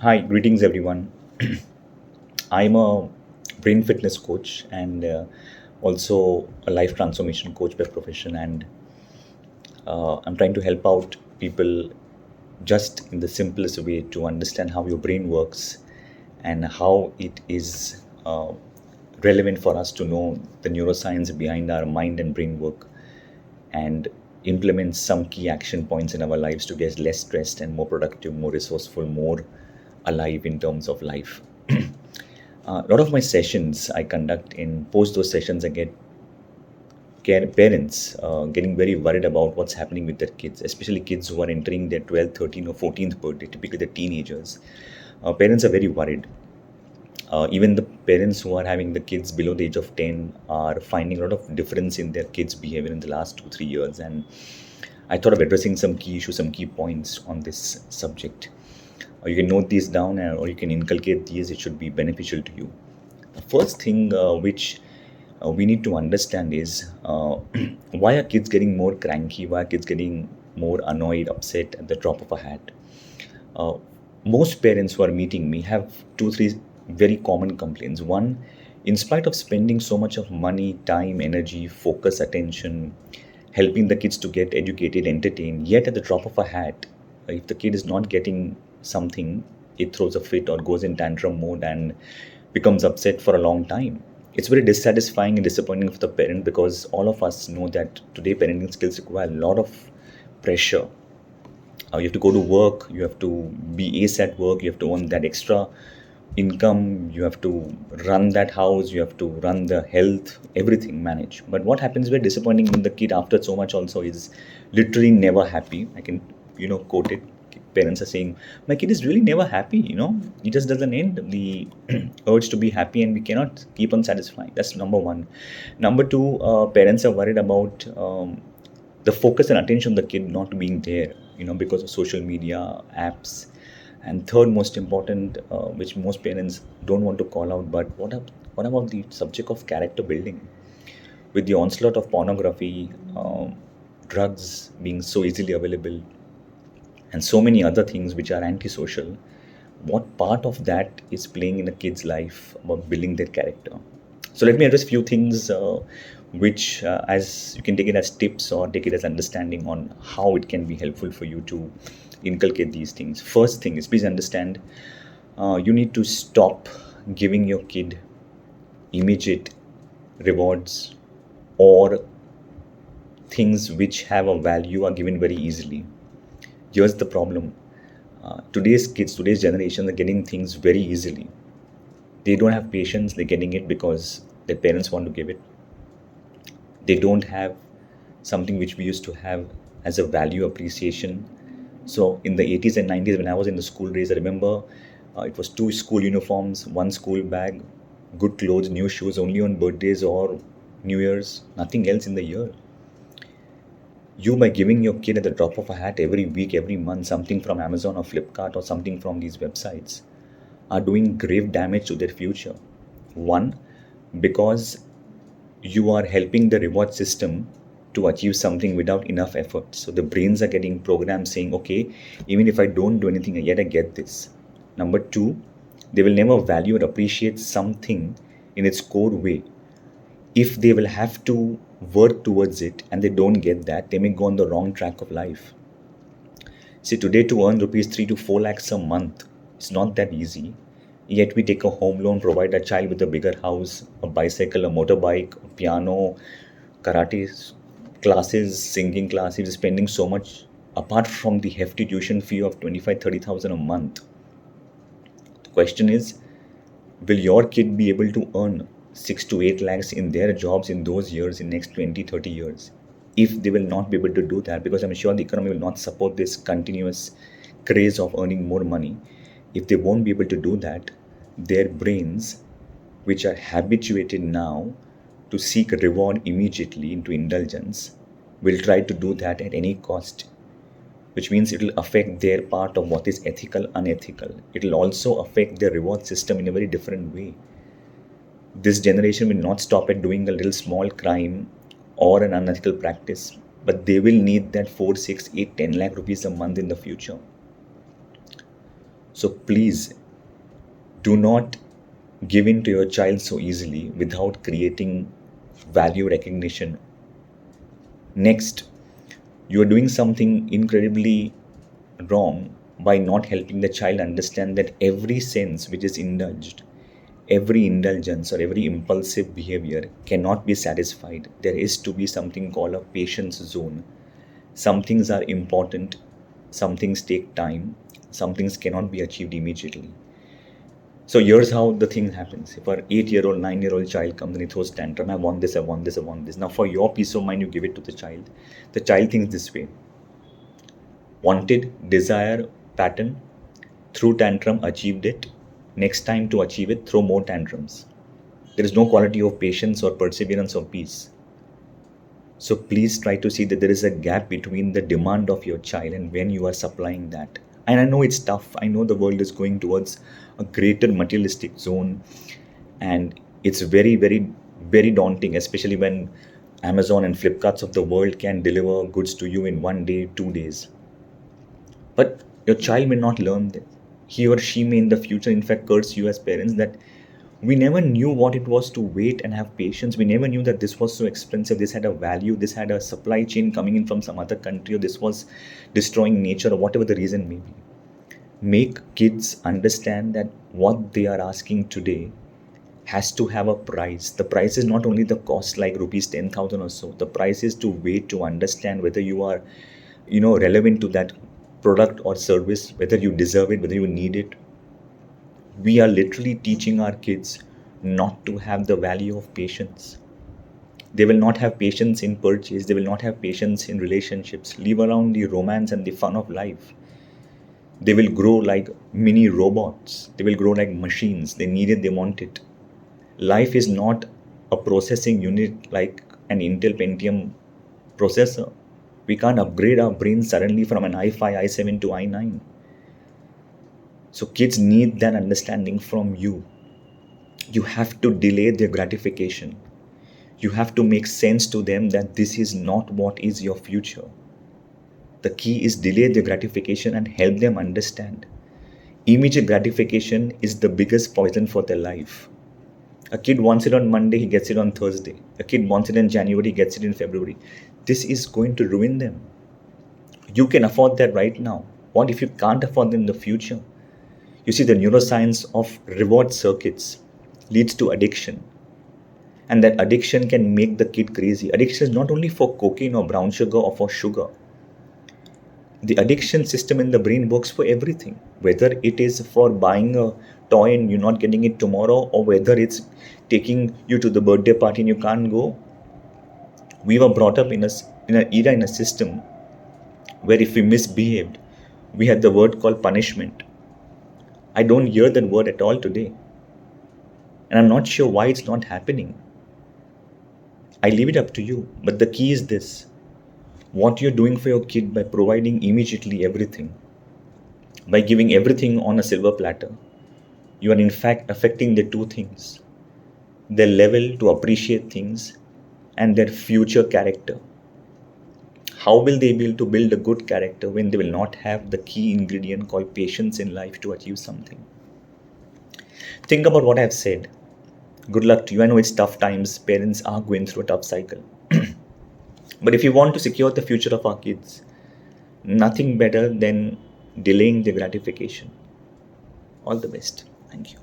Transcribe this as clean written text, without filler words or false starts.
Hi, greetings everyone. I'm a brain fitness coach and also a life transformation coach by profession, and I'm trying to help out people just in the simplest way to understand how your brain works and how it is relevant for us to know the neuroscience behind our mind and brain work and implement some key action points in our lives to get less stressed and more productive, more resourceful, more alive in terms of life. A lot of my sessions I conduct in post those sessions, I get parents getting very worried about what's happening with their kids, especially kids who are entering their 12th, 13th, or 14th birthday, typically the teenagers. Parents are very worried. Even the parents who are having the kids below the age of 10 are finding a lot of difference in their kids' behavior in the last 2, 3 years. And I thought of addressing some key issues, some key points on this subject. You can note these down or you can inculcate these, it should be beneficial to you. The first thing which we need to understand is why are kids getting more cranky? Why are kids getting more annoyed, upset at the drop of a hat? Uh, Most parents who are meeting me have two, three very common complaints. One, in spite of spending so much of money, time, energy, focus, attention, helping the kids to get educated, entertained, yet at the drop of a hat, if the kid is not getting something, it throws a fit or goes in tantrum mode and becomes upset for a long time. It's very dissatisfying and disappointing for the parent because all of us know that today parenting skills require a lot of pressure. You have to go to work, you have to be ace at work, you have to earn that extra income, you have to run that house, you have to run the health, everything manage. But what happens very disappointing when the kid after so much also is literally never happy. I can quote it. Parents are saying my kid is really never happy, he just doesn't end the urge to be happy, and we cannot keep on satisfying. That's number one. Number two, parents are worried about the focus and attention of the kid not being there, because of social media apps. And third most important, which most parents don't want to call out, but what about the subject of character building? With the onslaught of pornography, drugs being so easily available, and so many other things which are antisocial, what part of that is playing in a kid's life about building their character? So let me address few things which as you can take it as tips or take it as understanding on how it can be helpful for you to inculcate these things. First thing is, please understand, you need to stop giving your kid immediate rewards, or things which have a value are given very easily. Here's the problem. Today's kids, today's generation are getting things very easily. They don't have patience, they're getting it because their parents want to give it. They don't have something which we used to have as a value appreciation. So in the 80s and 90s, when I was in the school days, I remember it was two school uniforms, one school bag, good clothes, new shoes only on birthdays or New Year's, nothing else in the year. You, by giving your kid at the drop of a hat every week, every month, something from Amazon or Flipkart or something from these websites, are doing grave damage to their future. One, because you are helping the reward system to achieve something without enough effort. So the brains are getting programmed saying, okay, even if I don't do anything, yet I get this. Number two, they will never value or appreciate something in its core way. If they will have to work towards it and they don't get that, they may go on the wrong track of life. See, today to earn rupees 3 to 4 lakhs a month, it's not that easy. Yet we take a home loan, provide a child with a bigger house, a bicycle, a motorbike, a piano, karate classes, singing classes, spending so much apart from the hefty tuition fee of 25, 30,000 a month. The question is, will your kid be able to earn 6 to 8 lakhs in their jobs in those years, in next 20, 30 years? If they will not be able to do that, because I'm sure the economy will not support this continuous craze of earning more money, if they won't be able to do that, their brains, which are habituated now to seek reward immediately into indulgence, will try to do that at any cost, which means it will affect their part of what is ethical, unethical. It will also affect their reward system in a very different way. This generation will not stop at doing a little small crime or an unethical practice, but they will need that 4, 6, 8, 10 lakh rupees a month in the future. So please do not give in to your child so easily without creating value recognition. Next, you are doing something incredibly wrong by not helping the child understand that every sense which is indulged, every indulgence or every impulsive behavior cannot be satisfied. There is to be something called a patience zone. Some things are important, some things take time, some things cannot be achieved immediately. So here's how the thing happens. If an 8-year-old, 9-year-old child comes and he throws tantrum, I want this, I want this, I want this. Now for your peace of mind, you give it to the child. The child thinks this way. Wanted, desire, pattern, threw tantrum, achieved it. Next time to achieve it, throw more tantrums. There is no quality of patience or perseverance or peace. So please try to see that there is a gap between the demand of your child and when you are supplying that. And I know it's tough. I know the world is going towards a greater materialistic zone, and it's very, very, very daunting, especially when Amazon and Flipkarts of the world can deliver goods to you in 1 day, 2 days. But your child may not learn that. He or she may in the future, in fact, curse you as parents that we never knew what it was to wait and have patience. We never knew that this was so expensive. This had a value. This had a supply chain coming in from some other country, or this was destroying nature, or whatever the reason may be. Make kids understand that what they are asking today has to have a price. The price is not only the cost like rupees 10,000 or so. The price is to wait to understand whether you are, relevant to that product or service, whether you deserve it, whether you need it. We are literally teaching our kids not to have the value of patience. They will not have patience in purchase. They will not have patience in relationships. Leave around the romance and the fun of life. They will grow like mini robots. They will grow like machines. They need it, they want it. Life is not a processing unit like an Intel Pentium processor. We can't upgrade our brains suddenly from an i5, i7 to i9. So kids need that understanding from you. You have to delay their gratification. You have to make sense to them that this is not what is your future. The key is delay the gratification and help them understand. Immediate gratification is the biggest poison for their life. A kid wants it on Monday, he gets it on Thursday. A kid wants it in January, he gets it in February. This is going to ruin them. You can afford that right now. What if you can't afford them in the future? You see, the neuroscience of reward circuits leads to addiction. And that addiction can make the kid crazy. Addiction is not only for cocaine or brown sugar or for sugar. The addiction system in the brain works for everything. Whether it is for buying a toy and you're not getting it tomorrow, or whether it's taking you to the birthday party and you can't go. We were brought up in an era, in a system where if we misbehaved, we had the word called punishment. I don't hear that word at all today. And I'm not sure why it's not happening. I leave it up to you. But the key is this. What you're doing for your kid by providing immediately everything, by giving everything on a silver platter, you are in fact affecting the two things. Their level to appreciate things and their future character. How will they be able to build a good character when they will not have the key ingredient called patience in life to achieve something? Think about what I've said. Good luck to you. I know it's tough times. Parents are going through a tough cycle. But if you want to secure the future of our kids, nothing better than delaying the gratification. All the best. Thank you.